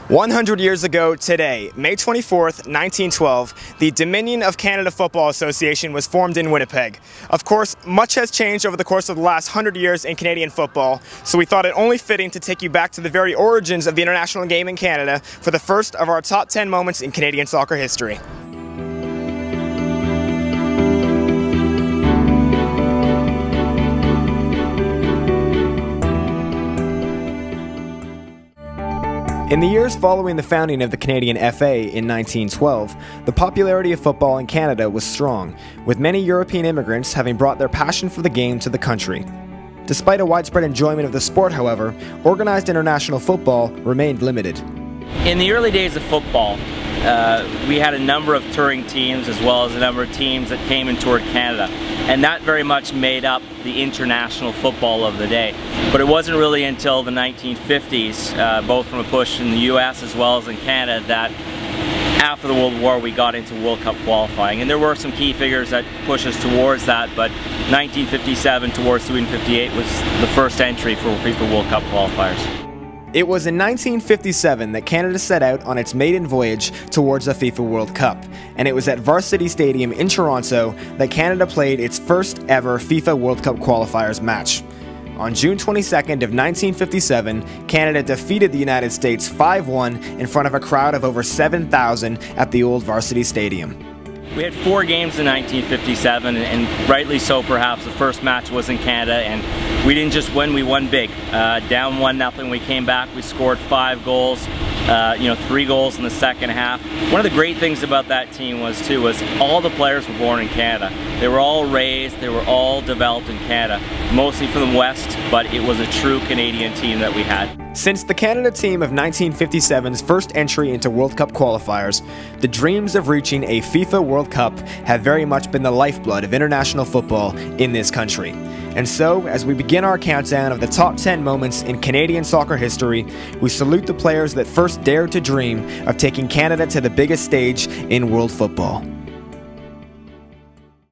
100 years ago today, May 24th, 1912, the Dominion of Canada Football Association was formed in Winnipeg. Of course, much has changed over the course of the last 100 years in Canadian football, so we thought it only fitting to take you back to the very origins of the international game in Canada for the first of our top 10 moments in Canadian soccer history. In the years following the founding of the Canadian FA in 1912, the popularity of football in Canada was strong, with many European immigrants having brought their passion for the game to the country. Despite a widespread enjoyment of the sport, however, organized international football remained limited. In the early days of football, we had a number of touring teams as well as a number of teams that came and toured Canada, and that very much made up the international football of the day. But it wasn't really until the 1950s, both from a push in the US as well as in Canada, that after the World War we got into World Cup qualifying. And there were some key figures that pushed us towards that, but 1957 towards 1958 was the first entry for FIFA World Cup qualifiers. It was in 1957 that Canada set out on its maiden voyage towards the FIFA World Cup, and it was at Varsity Stadium in Toronto that Canada played its first ever FIFA World Cup qualifiers match. On June 22nd of 1957, Canada defeated the United States 5-1 in front of a crowd of over 7,000 at the old Varsity Stadium. We had 4 games in 1957, and rightly so perhaps. The first match was in Canada, and we didn't just win, we won big. Down 1-0, we came back, we scored 5 goals, 3 goals in the second half. One of the great things about that team was all the players were born in Canada. They were all raised, they were all developed in Canada, mostly from the West, but it was a true Canadian team that we had. Since the Canada team of 1957's first entry into World Cup qualifiers, the dreams of reaching a FIFA World Cup have very much been the lifeblood of international football in this country. And so, as we begin our countdown of the top 10 moments in Canadian soccer history, we salute the players that first dared to dream of taking Canada to the biggest stage in world football.